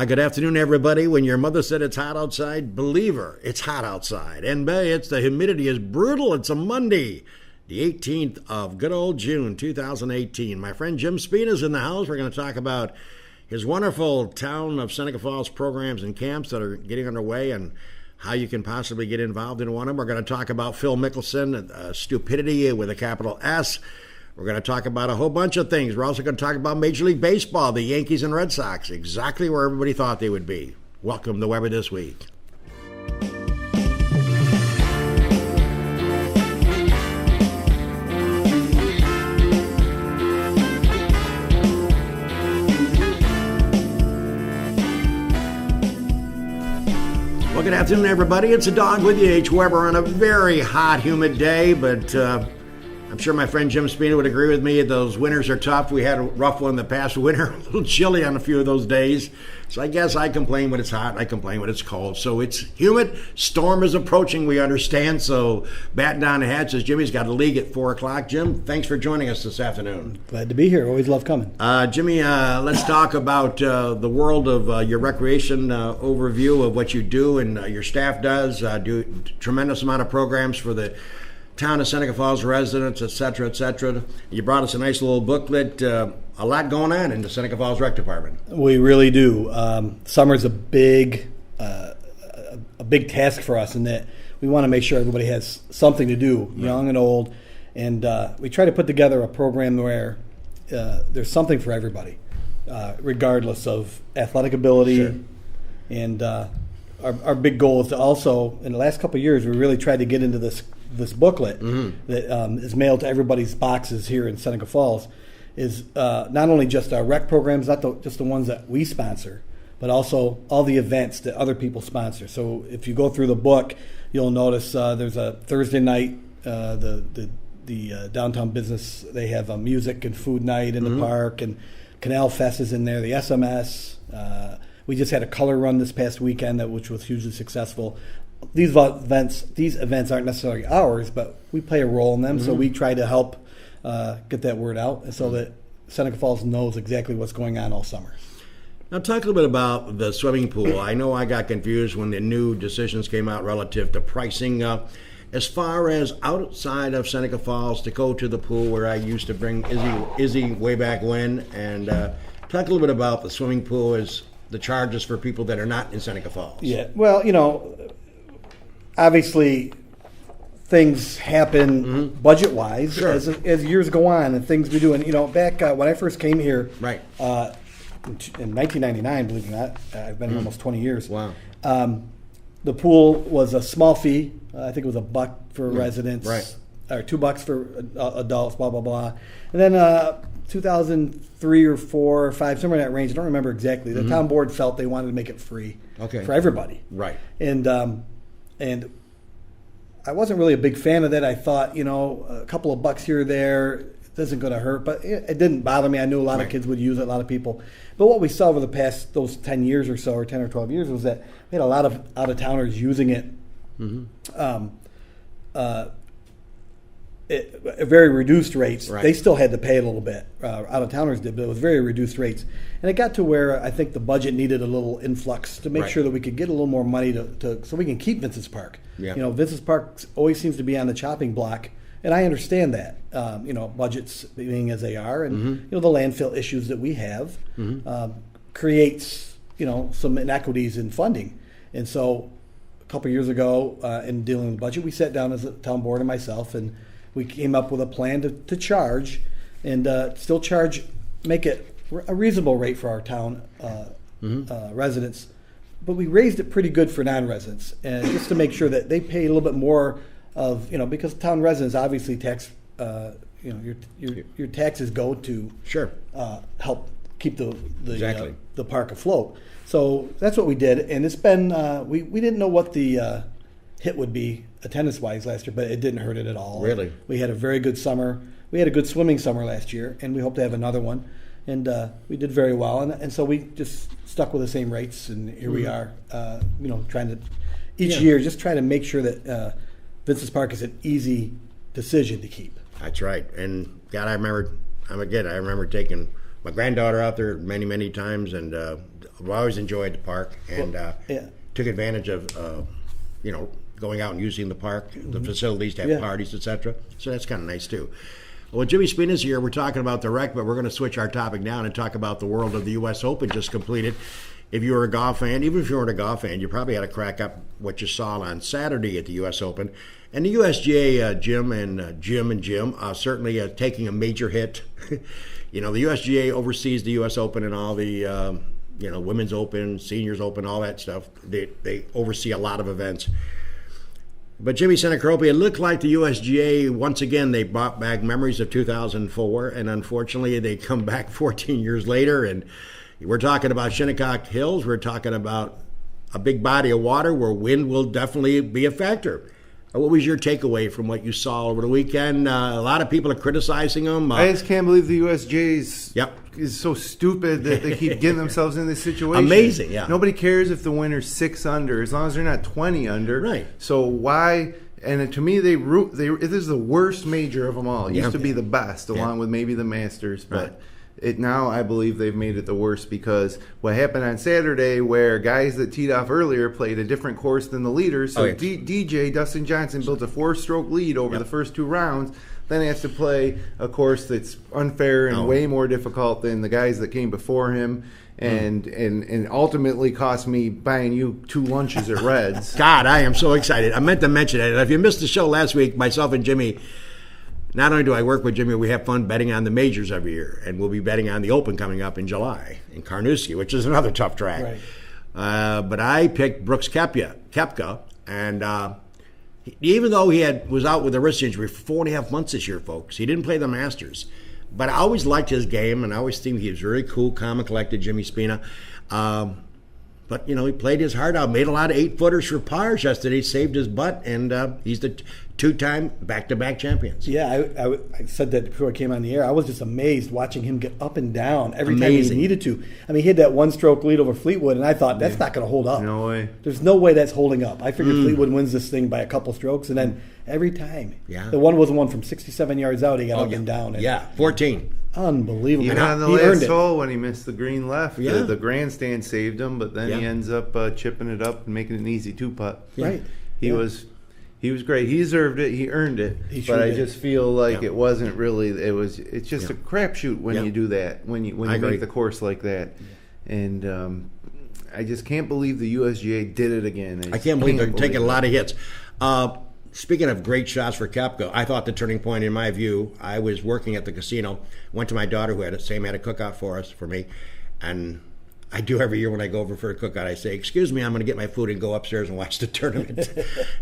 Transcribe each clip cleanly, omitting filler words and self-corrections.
Good afternoon, everybody. When your mother said it's hot outside, believe her, it's hot outside. And the humidity is brutal. It's a Monday, the 18th of good old June, 2018. My friend Jim Spina is in the house. We're going to talk about his wonderful town of Seneca Falls programs and camps that are getting underway and how you can possibly get involved in one of them. We're going to talk about Phil Mickelson, stupidity with a capital S. We're going to talk about a whole bunch of things. We're also going to talk about Major League Baseball, the Yankees and Red Sox, exactly where everybody thought they would be. Welcome to Weber This Week. Well, good afternoon, everybody. It's a dog with you, H. Weber, on a very hot, humid day, but I'm sure my friend Jim Spina would agree with me. Those winters are tough. We had a rough one the past winter, a little chilly on a few of those days. So I guess I complain when it's hot and I complain when it's cold. So it's humid. Storm is approaching, we understand. So batten down the hatches. Jimmy's got a league at 4 o'clock. Jim, thanks for joining us this afternoon. Glad to be here. Always love coming. Jimmy, let's talk about the world of your recreation overview of what you do and your staff does. Do a tremendous amount of programs for the town of Seneca Falls residents, et cetera, et cetera. You brought us a nice little booklet. A lot going on in the Seneca Falls Rec Department. We really do. Summer's a big task for us in that we want to make sure everybody has something to do, young and old. And we try to put together a program where there's something for everybody, regardless of athletic ability. Sure. And our big goal is to also, in the last couple of years, we really tried to get into this booklet that is mailed to everybody's boxes here in Seneca Falls, is not only just our rec programs, not just the ones that we sponsor, but also all the events that other people sponsor. So if you go through the book, you'll notice there's a Thursday night, the downtown business, they have a music and food night in the park, and Canal Fest is in there, the SMS. We just had a color run this past weekend, which was hugely successful. These events aren't necessarily ours, but we play a role in them, so we try to help get that word out so that Seneca Falls knows exactly what's going on all summer. Now talk a little bit about the swimming pool. I know I got confused when the new decisions came out relative to pricing. As far as outside of Seneca Falls to go to the pool where I used to bring Izzy way back when, and talk a little bit about the swimming pool as the charges for people that are not in Seneca Falls. Yeah, well, obviously things happen budget-wise as years go on and things we do. And, back when I first came here right. In 1999, believe it or not, I've been here almost 20 years. Wow. The pool was a small fee. I think it was $1 for residents. Right. Or $2 for adults, blah, blah, blah. And then 2003 or 4 or 5, somewhere in that range, I don't remember exactly, the town board felt they wanted to make it free for everybody. Right. And I wasn't really a big fan of that. I thought, a couple of bucks here or there, it isn't going to hurt. But it didn't bother me. I knew a lot of kids would use it, a lot of people. But what we saw over the past, those 10 years or so, or 10 or 12 years, was that we had a lot of out-of-towners using it. At very reduced rates. Right. They still had to pay a little bit. Out-of-towners did, but it was very reduced rates. And it got to where I think the budget needed a little influx to make sure that we could get a little more money so we can keep Vincent's Park. Yeah. Vincent's Park always seems to be on the chopping block, and I understand that. Budgets being as they are, and the landfill issues that we have creates some inequities in funding. And so a couple of years ago, in dealing with the budget, we sat down as a town board and myself, and we came up with a plan to charge and still make it a reasonable rate for our town residents. But we raised it pretty good for non-residents, and just to make sure that they pay a little bit more of, because town residents obviously tax, your taxes go to help keep the park afloat. So that's what we did, and it's been, we didn't know what the hit would be attendance-wise last year, but it didn't hurt it at all. Really? We had a very good summer. We had a good swimming summer last year, and we hope to have another one. And we did very well. And so we just stuck with the same rates, and here we are, trying to, each year, just trying to make sure that Vincent's Park is an easy decision to keep. That's right. And God, I remember taking my granddaughter out there many, many times, and I've always enjoyed the park and took advantage of, going out and using the park, the facilities to have parties, etc. So that's kind of nice too. Well, Jimmy Spina's here. We're talking about the rec, but we're going to switch our topic down and talk about the world of the U.S. Open just completed. If you were a golf fan, even if you weren't a golf fan, you probably had to crack up what you saw on Saturday at the U.S. Open. And the USGA, Jim certainly taking a major hit. The USGA oversees the U.S. Open and all the, Women's Open, Seniors Open, all that stuff. They oversee a lot of events. But Jimmy Seneca, it looked like the USGA, once again, they brought back memories of 2004, and unfortunately they come back 14 years later, and we're talking about Shinnecock Hills, we're talking about a big body of water where wind will definitely be a factor. What was your takeaway from what you saw over the weekend? A lot of people are criticizing them. I just can't believe the USGA is so stupid that they keep getting themselves in this situation. Amazing, yeah. Nobody cares if the winner's 6 under, as long as they're not 20 under. Right. So why? And to me, this is the worst major of them all. It used to be the best, along with maybe the Masters, but now I believe they've made it the worst because what happened on Saturday, where guys that teed off earlier played a different course than the leaders. So DJ Dustin Johnson built a 4-stroke lead over the first 2 rounds. Then he has to play a course that's unfair and way more difficult than the guys that came before him. And ultimately cost me buying you 2 lunches at Red's. God, I am so excited. I meant to mention it. If you missed the show last week, myself and Jimmy, not only do I work with Jimmy, we have fun betting on the majors every year. And we'll be betting on the Open coming up in July in Carnoustie, which is another tough track. Right. But I picked Brooks Koepka, and even though he was out with a wrist injury for 4.5 months this year, folks, he didn't play the Masters. But I always liked his game, and I always think he was very cool, calm, and collected, Jimmy Spina. But, he played his heart out, made a lot of 8-footers for pars yesterday, saved his butt, and he's the 2-time back-to-back champions. Yeah, I said that before I came on the air. I was just amazed watching him get up and down every time he needed to. I mean, he had that 1-stroke lead over Fleetwood, and I thought, that's not going to hold up. No way. There's no way that's holding up. I figured Fleetwood wins this thing by a couple strokes, and then every time. Yeah. The one was the one from 67 yards out, he got up and down. And 14. Unbelievable. Even on the last hole when he missed the green left, the grandstand saved him, but then he ends up chipping it up and making an easy 2-putt. Right. He was great. He deserved it. He earned it. But I just feel like it wasn't really. It's just a crapshoot when you do that. When you make the course like that, and I just can't believe the USGA did it again. I can't believe they're taking a lot of hits. Speaking of great shots for Koepka, I thought the turning point, in my view, I was working at the casino, went to my daughter who had a cookout for me, and I do every year when I go over for a cookout, I say, excuse me, I'm going to get my food and go upstairs and watch the tournament.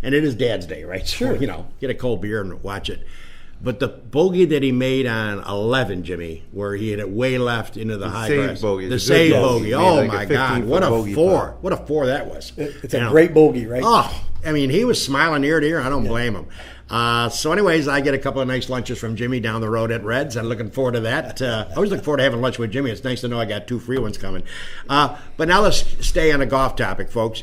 And it is Dad's Day, right? So, get a cold beer and watch it. But the bogey that he made on 11, Jimmy, where he hit it way left into the high grass. The save bogey. Oh, my God. What a 4. What a 4 that was. It's a great bogey, right? Oh, I mean, he was smiling ear to ear. I don't blame him. So anyways, I get a couple of nice lunches from Jimmy down the road at Red's. I'm looking forward to that. I always look forward to having lunch with Jimmy. It's nice to know I got 2 free ones coming. But now let's stay on a golf topic, folks.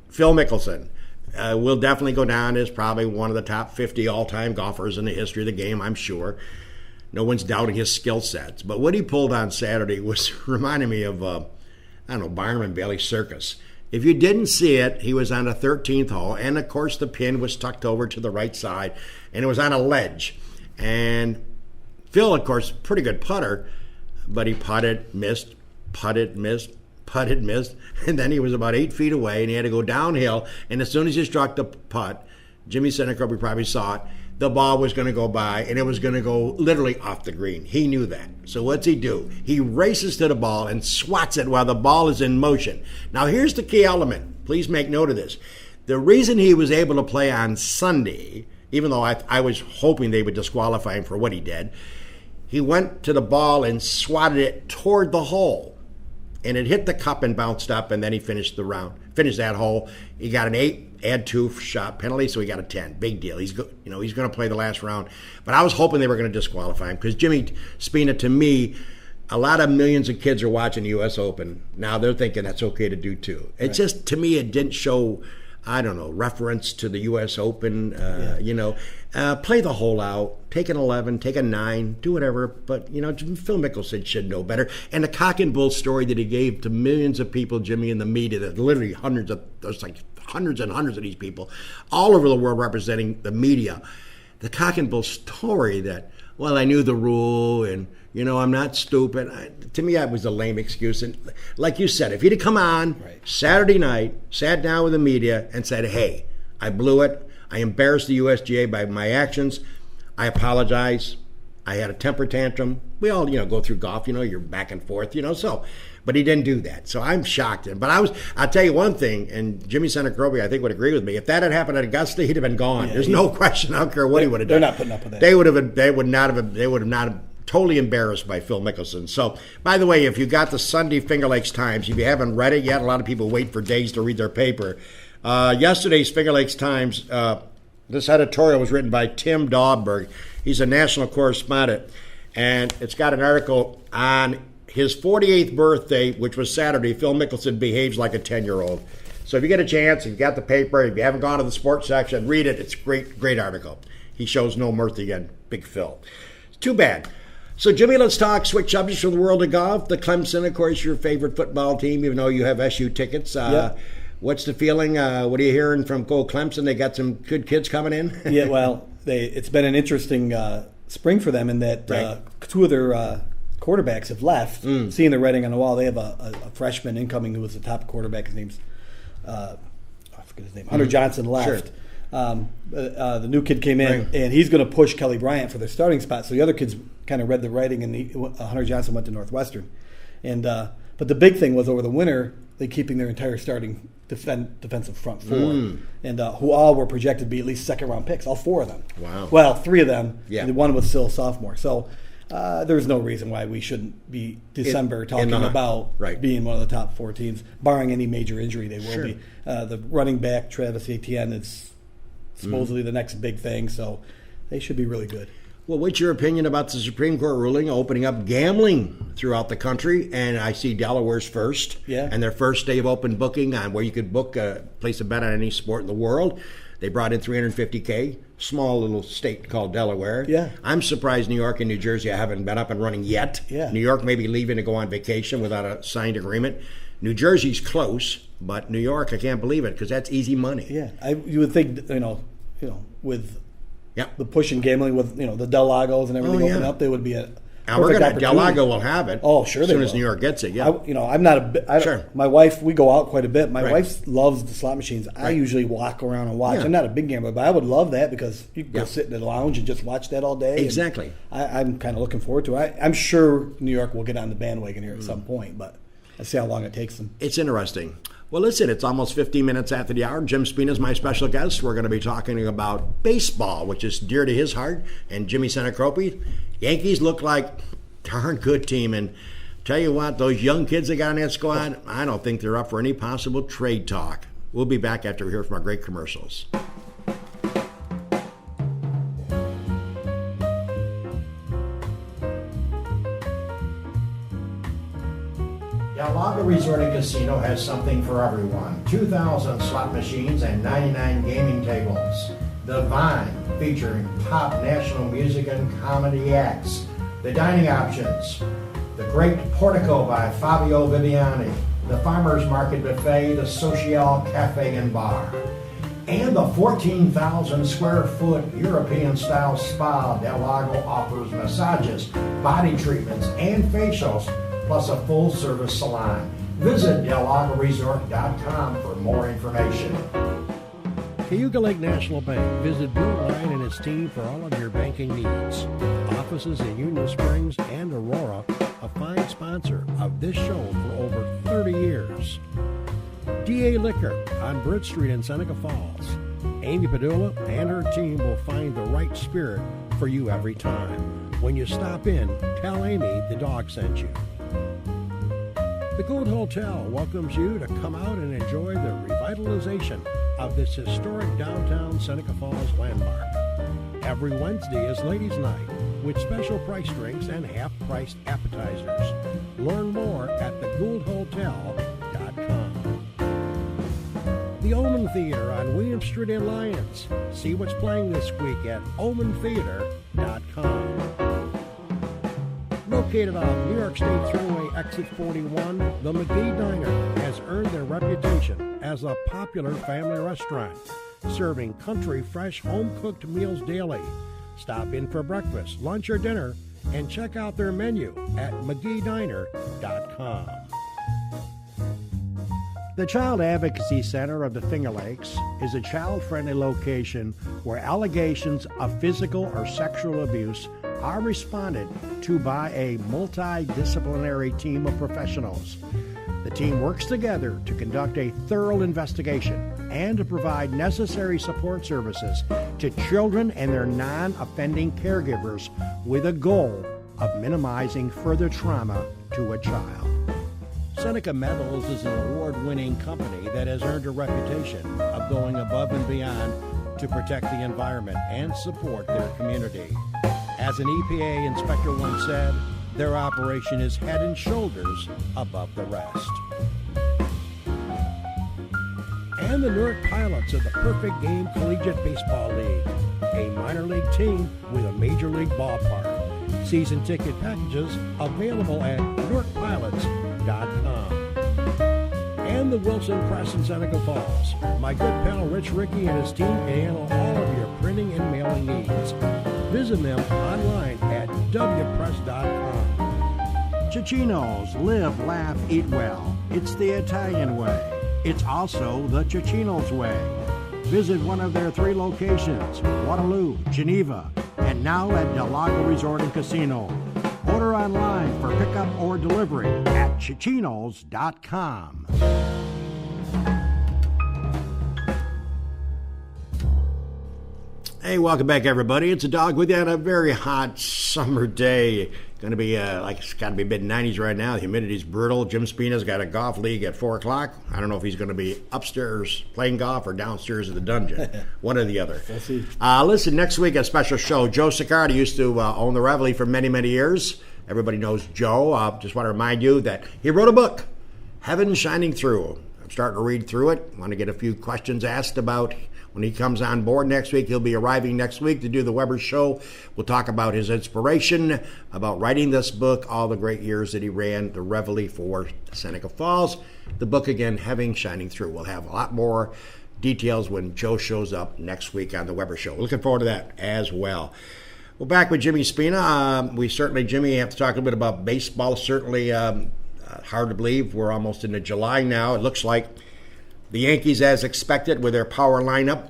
Phil Mickelson. Will definitely go down as probably one of the top 50 all-time golfers in the history of the game, I'm sure. No one's doubting his skill sets. But what he pulled on Saturday was reminding me of, Byron and Bailey Circus. If you didn't see it, he was on the 13th hole, and of course the pin was tucked over to the right side, and it was on a ledge. And Phil, of course, pretty good putter, but he putted, missed, and then he was about 8 feet away, and he had to go downhill, and as soon as he struck the putt, Jimmy Seneca, we probably saw it, the ball was going to go by, and it was going to go literally off the green. He knew that. So what's he do? He races to the ball and swats it while the ball is in motion. Now, here's the key element. Please make note of this. The reason he was able to play on Sunday, even though I was hoping they would disqualify him for what he did, he went to the ball and swatted it toward the hole. And it hit the cup and bounced up, and then he finished the round. Finished that hole. He got an 8, add 2 shot penalty, so he got a 10. Big deal. He's going to play the last round. But I was hoping they were going to disqualify him because Jimmy Spina, to me, a lot of millions of kids are watching the U.S. Open. Now they're thinking that's okay to do too. It's just, to me, it didn't show I don't know, reference to the U.S. Open, play the hole out, take an 11, take a 9, do whatever. But, Phil Mickelson should know better. And the cock and bull story that he gave to millions of people, Jimmy, in the media, that literally there's like hundreds and hundreds of these people all over the world representing the media. The cock and bull story that, well, I knew the rule and, I'm not stupid. To me, that was a lame excuse. And like you said, if he'd have come on Saturday night, sat down with the media and said, hey, I blew it. I embarrassed the USGA by my actions. I apologize. I had a temper tantrum. We all, go through golf, you're back and forth, so. But he didn't do that. So I'm shocked. But I'll tell you one thing, and Jimmy Seneca, I think, would agree with me. If that had happened at Augusta, he'd have been gone. There's no question. I don't care what he would have done. They're not putting up with that. They would not have totally embarrassed by Phil Mickelson. So, by the way, if you got the Sunday Finger Lakes Times, if you haven't read it yet, a lot of people wait for days to read their paper. Yesterday's Finger Lakes Times, this editorial was written by Tim Dahlberg. He's a national correspondent, and it's got an article on his 48th birthday, which was Saturday. Phil Mickelson behaves like a 10-year-old. So if you get a chance, if you got the paper, if you haven't gone to the sports section, read it. It's a great article. He shows no mercy again, Big Phil. It's too bad. So, Jimmy, let's switch subjects from the world of golf. The Clemson, of course, your favorite football team, even though you have SU tickets. What's the feeling? What are you hearing from Clemson? They got some good kids coming in? Yeah, well, it's been an interesting spring for them in that two of their quarterbacks have left. Seeing the writing on the wall, they have a freshman incoming who was the top quarterback. His name's, I forget his name, Hunter Johnson left. Sure. The new kid came in, and he's going to push Kelly Bryant for their starting spot. So the other kids kind of read the writing, and Hunter Johnson went to Northwestern. And but the big thing was over the winter, they keeping their entire starting defensive front four, and who all were projected to be at least second-round picks, all four of them. Wow. Well, three of them, yeah. And one was still a sophomore. So there's no reason why we shouldn't be December talking about being one of the top four teams, barring any major injury. They will be. The running back, Travis Etienne, is supposedly the next big thing, so they should be really good. Well, what's your opinion about the Supreme Court ruling opening up gambling throughout the country? And I see Delaware's first, and their first day of open booking on where you could book place a bet on any sport in the world. They brought in $350K, small little state called Delaware. Yeah. I'm surprised New York and New Jersey haven't been up and running yet. Yeah. New York may be leaving to go on vacation without a signed agreement. New Jersey's close, but New York, I can't believe it because that's easy money. Yeah, you would think, with the push and gambling with the Del Lagos and everything opening up, they would be a Del Lago will have it. Oh, sure, as soon as New York gets it. Yeah, I'm not my wife. We go out quite a bit. My wife loves the slot machines. I usually walk around and watch. I'm not a big gambler, but I would love that because you can go sit in the lounge and just watch that all day. Exactly. I'm kind of looking forward to it. I'm sure New York will get on the bandwagon here at some point, but let's see how long it takes them. It's interesting. Well, listen, it's almost 15 minutes after the hour. Jim Spina is my special guest. We're going to be talking about baseball, which is dear to his heart, and Jimmy Seneca. Yankees look like a darn good team, and tell you what, those young kids that got on that squad, I don't think they're up for any possible trade talk. We'll be back after we hear from our great commercials. Del Lago Resort and Casino has something for everyone. 2,000 slot machines and 99 gaming tables. The Vine, featuring top national music and comedy acts. The dining options. The Great Portico by Fabio Viviani. The Farmers Market Buffet, the Social Cafe and Bar. And the 14,000 square foot European-style spa. Del Lago offers massages, body treatments, and facials, plus a full-service salon. Visit DelLagoResort.com for more information. Cayuga Lake National Bank. Visit Bill Ryan and his team for all of your banking needs. Offices in Union Springs and Aurora, a fine sponsor of this show for over 30 years. DA Liquor on Britt Street in Seneca Falls. Amy Padula and her team will find the right spirit for you every time. When you stop in, tell Amy the dog sent you. The Gold Hotel welcomes you to come out and enjoy the revitalization of this historic downtown Seneca Falls landmark. Every Wednesday is Ladies' Night with special price drinks and half-priced appetizers. Learn more at thegouldhotel.com. The the Omen Theater on William Street in Lyons. See what's playing this week at omentheater.com. Located on New York State Thruway Exit 41, the McGee Diner has earned their reputation as a popular family restaurant, serving country, fresh, home-cooked meals daily. Stop in for breakfast, lunch, or dinner, and check out their menu at mcgeediner.com. The Child Advocacy Center of the Finger Lakes is a child-friendly location where allegations of physical or sexual abuse are responded to by a multidisciplinary team of professionals. The team works together to conduct a thorough investigation and to provide necessary support services to children and their non-offending caregivers with a goal of minimizing further trauma to a child. Seneca Metals is an award-winning company that has earned a reputation of going above and beyond to protect the environment and support their community. As an EPA inspector once said, their operation is head and shoulders above the rest. And the Newark Pilots of the Perfect Game Collegiate Baseball League, a minor league team with a major league ballpark. Season ticket packages available at newarkpilots.com. And the Wilson Press in Seneca Falls. My good pal Rich Rickey and his team can handle all of your printing and mailing needs. Visit them online at wpress.com. Cicino's, live, laugh, eat well. It's the Italian way. It's also the Cicino's way. Visit one of their 3 locations, Waterloo, Geneva, and now at Del Lago Resort and Casino. Order online for pickup or delivery at Cicinos.com. Hey, welcome back, everybody. It's a dog with you on a very hot summer day. Going to be it's got to be mid-90s right now. The humidity's brutal. Jim Spina's got a golf league at 4 o'clock. I don't know if he's going to be upstairs playing golf or downstairs in the dungeon. One or the other. We'll see. Listen, next week a special show. Joe Sicardi used to own the Reveille for many, many years. Everybody knows Joe. Just want to remind you that he wrote a book, Heaven Shining Through. I'm starting to read through it. Want to get a few questions asked about when he comes on board next week. He'll be arriving next week to do the Weber Show. We'll talk about his inspiration, about writing this book, all the great years that he ran the Reveille for Seneca Falls. The book, again, Heaven Shining Through. We'll have a lot more details when Joe shows up next week on the Weber Show. Looking forward to that as well. We're back with Jimmy Spina. Jimmy, have to talk a little bit about baseball. Certainly hard to believe. We're almost into July now. It looks like the Yankees, as expected, with their power lineup,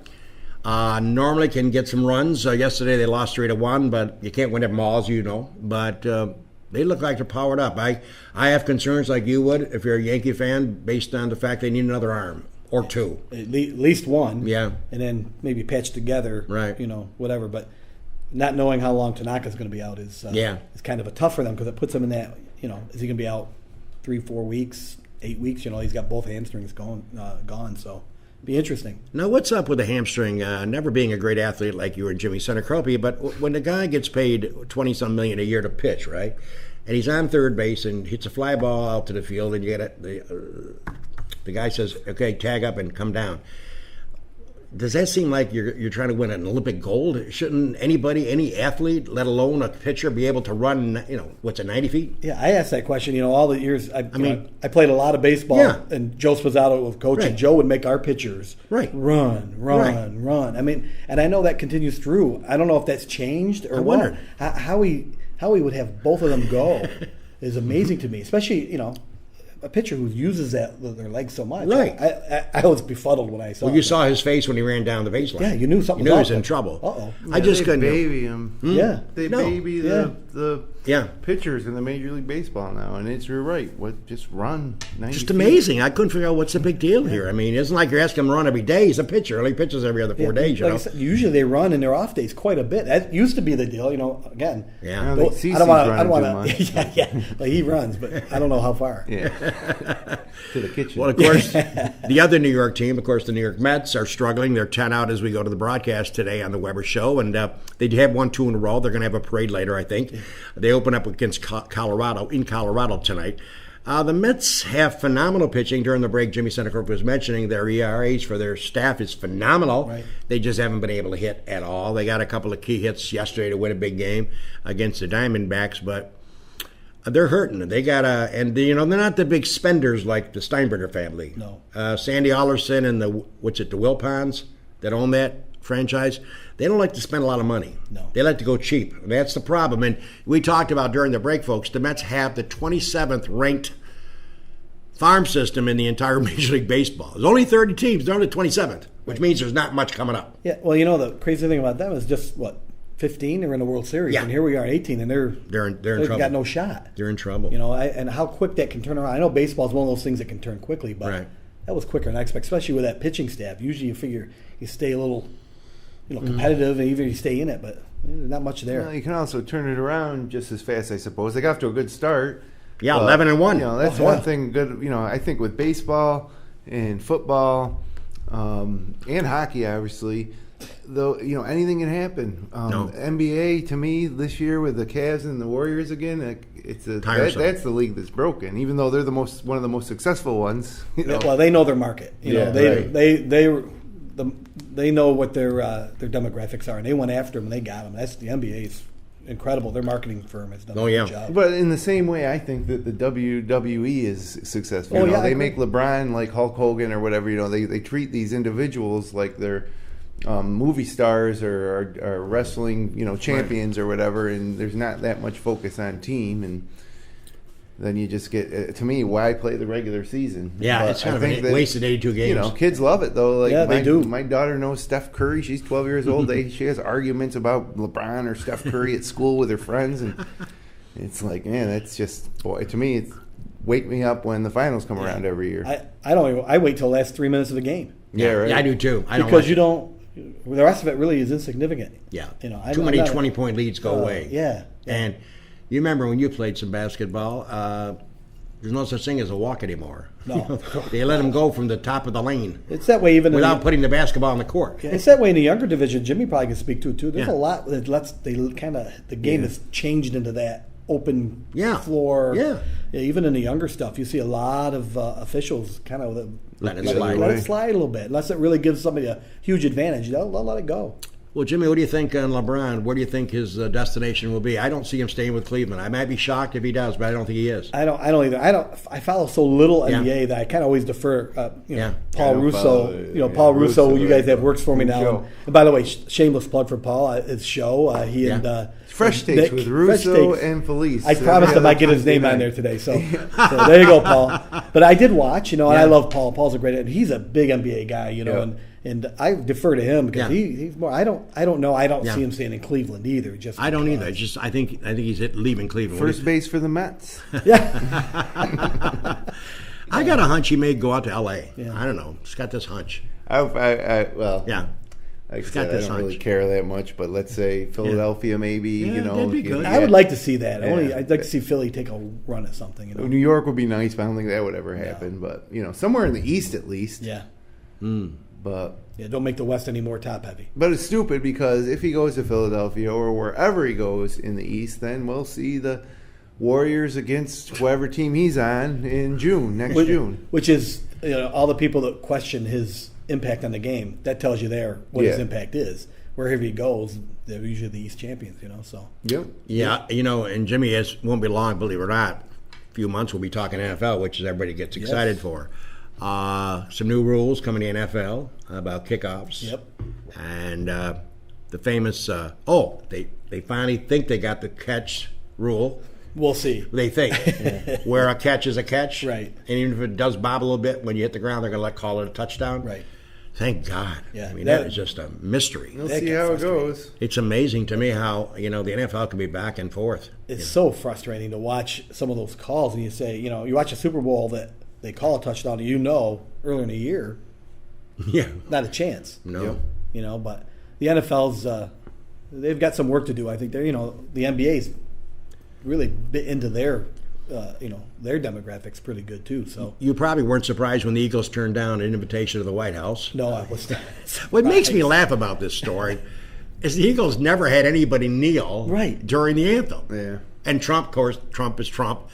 normally can get some runs. Yesterday they lost 3-1, but you can't win them all, as you know. But they look like they're powered up. I have concerns like you would if you're a Yankee fan, based on the fact they need another arm or 2. At least one. Yeah. And then maybe patch together. Right. Whatever. But not knowing how long Tanaka's going to be out is kind of a tough for them, because it puts them in that, is he going to be out 3-4 weeks? 8 weeks, he's got both hamstrings gone, so be interesting. Now, what's up with the hamstring? Never being a great athlete like you and Jimmy Senecropi, but when the guy gets paid $20-some million a year to pitch, right, and he's on third base and hits a fly ball out to the field, and you get it, the guy says, "Okay, tag up and come down." Does that seem like you're trying to win an Olympic gold? Shouldn't any athlete, let alone a pitcher, be able to run, 90 feet? Yeah, I asked that question, all the years. I played a lot of baseball, and Joe Sposato was coaching. Right. Joe would make our pitchers run. And I know that continues through. I don't know if that's changed or what. How he would have both of them go is amazing to me, especially, a pitcher who uses their legs so much. Right. I was befuddled when I saw. Well, you saw his face when he ran down the baseline. Yeah, you knew something. You knew he was in trouble. Uh-oh. I just couldn't. They baby him. Yeah. They baby the pitchers in the Major League Baseball now, and you're right. Just run 90 Just feet. amazing. I couldn't figure out what's the big deal here. I mean, it isn't like you're asking him to run every day. He's a pitcher. He pitches every other 4 days, I said, usually they run in their off days quite a bit. That used to be the deal, again. Yeah. I don't want to. Yeah. Like he runs, but I don't know how far. Yeah. To the kitchen. Well, of course, the other New York team, of course, the New York Mets are struggling. They're 10 out as we go to the broadcast today on the Weber Show, and they have won 2 in a row. They're going to have a parade later, I think. They open up against Colorado tonight. The Mets have phenomenal pitching. During the break, Jimmy Seneca was mentioning their ERAs for their staff is phenomenal. Right. They just haven't been able to hit at all. They got a couple of key hits yesterday to win a big game against the Diamondbacks, but they're hurting. They got and they're not the big spenders like the Steinbrenner family. No. Sandy Alderson and the Wilpons that own that franchise, they don't like to spend a lot of money. No. They like to go cheap. That's the problem. And we talked about during the break, folks, the Mets have the 27th ranked farm system in the entire Major League Baseball. There's only 30 teams. They're on the 27th, which means there's not much coming up. Yeah, well, the crazy thing about them is just, 15? They're in the World Series, Yeah. and here we are, 18, and They're in they've trouble. got no shot. They're in trouble. And how quick that can turn around. I know baseball is one of those things that can turn quickly, but Right. that was quicker than I expect, especially with that pitching staff. Usually you figure you stay a little competitive, and even you stay in it, but there's not much there. Well, you can also turn it around just as fast, I suppose. They got off to a good start. Yeah, but, 11-1. That's Oh, yeah. one thing good. I think with baseball and football and hockey, obviously, though, anything can happen. No. NBA, to me, this year with the Cavs and the Warriors again, Tiresome. that's the league that's broken. Even though they're one of the most successful ones. Well, they know their market. They know what their demographics are, and they went after them and they got them. That's the NBA's incredible. Their marketing firm has done a good job. But in the same way, I think that the WWE is successful. Oh, yeah, they make LeBron like Hulk Hogan or whatever. They treat these individuals like they're movie stars or wrestling champions or whatever, and there's not that much focus on team, and then you just get to me, why play the regular season? Yeah, But it's kind I of think a wasted 82 games. Kids love it though. Like Yeah, they do. My daughter knows Steph Curry. She's 12 years old. She has arguments about LeBron or Steph Curry at school with her friends, and it's like, man, that's just to me. It's wake me up when the finals come around every year. I wait till the last 3 minutes of the game. Yeah, right. Yeah, I do too. Because you don't. The rest of it really is insignificant. Yeah. Too many 20-point leads go away. Yeah. And you remember when you played some basketball, there's no such thing as a walk anymore. No. They let them go from the top of the lane It's that way even without putting the basketball on the court. It's that way in the younger division. Jimmy probably can speak to it too. There's Yeah. a lot that the game has changed into that open floor. Yeah. Even in the younger stuff, you see a lot of officials kind of Let it slide a little bit. Unless it really gives somebody a huge advantage, they'll let it go. Well, Jimmy, what do you think on LeBron? Where do you think his destination will be? I don't see him staying with Cleveland. I might be shocked if he does, but I don't think he is. I don't either. I follow so little NBA that I kind of always defer. Paul Russo. Paul Russo, you guys have works for me now. Show. And by the way, shameless plug for Paul. His show. He and Fresh Takes Nick, with Fresh Russo Takes. and Felice. I promised him I'd get his name on there today. So there you go, Paul. But I did watch, and I love Paul. Paul's a great. He's a big NBA guy, and I defer to him because he's more. I don't know. I don't see him staying in Cleveland either. I don't either. It's just I think he's leaving Cleveland. First base for the Mets. Yeah. I got a hunch he may go out to L.A. Yeah. I don't know. Just got this hunch. Like I said, I don't really care that much, but let's say Philadelphia, maybe. That'd be good. I would like to see that. I'd like to see Philly take a run at something. New York would be nice, but I don't think that would ever happen. But somewhere in the East at least. Yeah. But don't make the West any more top heavy. But it's stupid because if he goes to Philadelphia or wherever he goes in the East, then we'll see the Warriors against whoever team he's on in next June. Which is all the people that question his impact on the game. That tells you what his impact is. Wherever he goes, they're usually the East champions. So. Yep. Yeah, and Jimmy won't be long, believe it or not. A few months we'll be talking NFL, which is everybody gets excited for. Some new rules coming in the NFL about kickoffs. Yep. And the famous, they finally think they got the catch rule. We'll see. They think. Where a catch is a catch. Right. And even if it does bobble a little bit, when you hit the ground, they're going to call it a touchdown. Right. Thank God. Yeah. I mean, that is just a mystery. We'll see how it goes. It's amazing to me how, the NFL can be back and forth. It's so frustrating to watch some of those calls, and you say, you watch a Super Bowl that they call a touchdown, and earlier in the year, not a chance. No. But the NFL's, they've got some work to do. I think they're, the NBA's really bit into their demographics pretty good too. So you probably weren't surprised when the Eagles turned down an invitation to the White House. No, I was not. What makes me laugh about this story is the Eagles never had anybody kneel during the anthem. Yeah. And Trump, of course, Trump is Trump.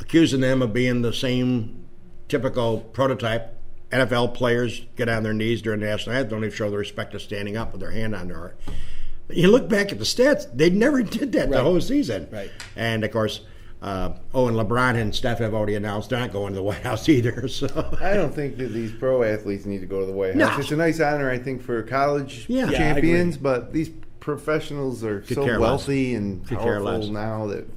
accusing them of being the same typical prototype NFL players get on their knees during the national anthem, don't even show the respect of standing up with their hand on their heart. You look back at the stats, they never did that the whole season. Right. And, of course, and LeBron and Steph have already announced they're not going to the White House either. So I don't think that these pro athletes need to go to the White House. No. It's a nice honor, I think, for college Yeah, champions, but these professionals are so wealthy and powerful now that,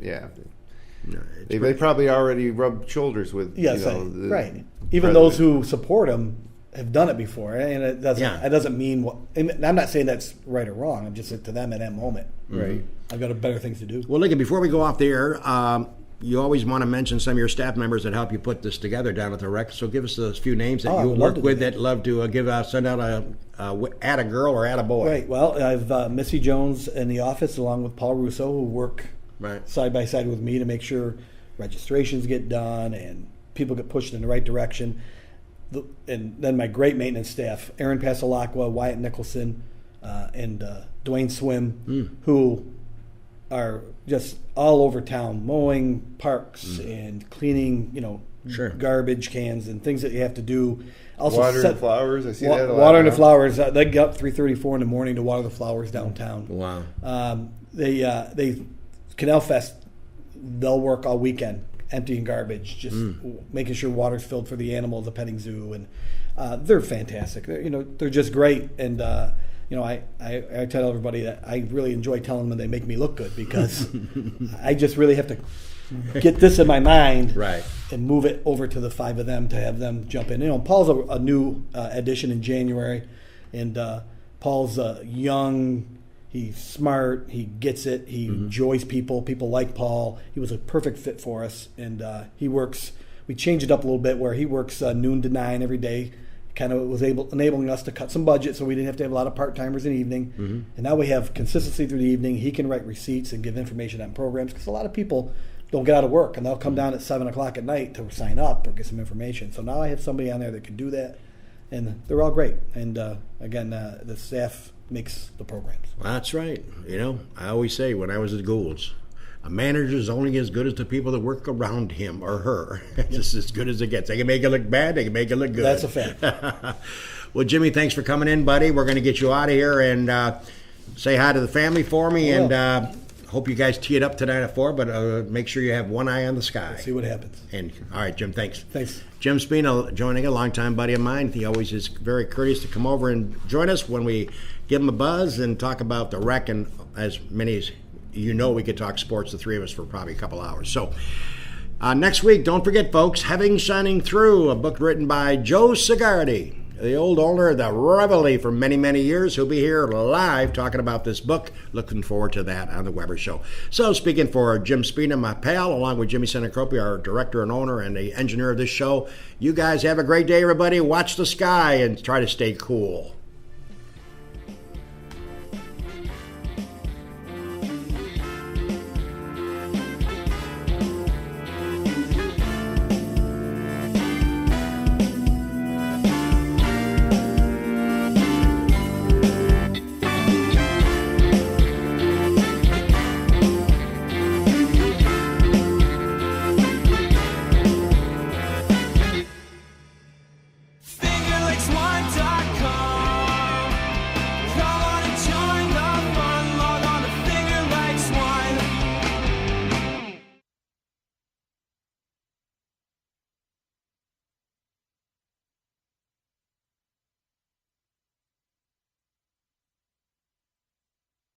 they probably already rubbed shoulders with, right. Even those who support them have done it before, and it doesn't mean what. And I'm not saying that's right or wrong. I'm just saying to them at that moment, right? I've got better things to do. Well, Lincoln, before we go off the air, you always want to mention some of your staff members that help you put this together down at the rec. So give us a few names that you work with that love to send out add a girl or add a boy. Right. Well, I've Missy Jones in the office along with Paul Russo, who work side by side with me to make sure registrations get done and people get pushed in the right direction. And then my great maintenance staff, Aaron Pasalacqua, Wyatt Mickelson, and Dwayne Swim, who are just all over town, mowing parks and cleaning, garbage cans and things that you have to do. Also water and flowers. I see that a lot. Water and the flowers. They get up 3:34 in the morning to water the flowers downtown. Wow. They Canal Fest. They'll work all weekend, emptying garbage, just making sure water's filled for the animals, the petting zoo, and they're fantastic. They're just great, and I tell everybody that I really enjoy telling them they make me look good because I just really have to get this in my mind and move it over to the five of them to have them jump in. Paul's a new addition in January, and Paul's young. He's smart. He gets it. He enjoys people. People like Paul. He was a perfect fit for us. And he works. We changed it up a little bit where he works noon to 9 every day. Kind of was enabling us to cut some budget so we didn't have to have a lot of part-timers in the evening. And now we have consistency through the evening. He can write receipts and give information on programs because a lot of people don't get out of work and they'll come down at 7 o'clock at night to sign up or get some information. So now I have somebody on there that can do that. And they're all great. And again, the staff makes the programs. Well, that's right. I always say when I was at Gould's, a manager is only as good as the people that work around him or her. Just as good as it gets. They can make it look bad. They can make it look good. That's a fact. Well, Jimmy, thanks for coming in, buddy. We're going to get you out of here and say hi to the family for me. And hope you guys tee it up tonight at 4, but make sure you have one eye on the sky. We'll see what happens. And all right, Jim, thanks. Thanks. Jim Spina joining a longtime buddy of mine. He always is very courteous to come over and join us when we give him a buzz and talk about the rec. And as many as we could talk sports, the three of us, for probably a couple hours. So next week, don't forget, folks, Having Shining Through, a book written by Joe Sigardi, the old owner of the Reveille for many, many years. He'll be here live talking about this book. Looking forward to that on the Weber Show. So speaking for Jim Spina, my pal, along with Jimmy Senacropi, our director and owner and the engineer of this show, you guys have a great day, everybody. Watch the sky and try to stay cool.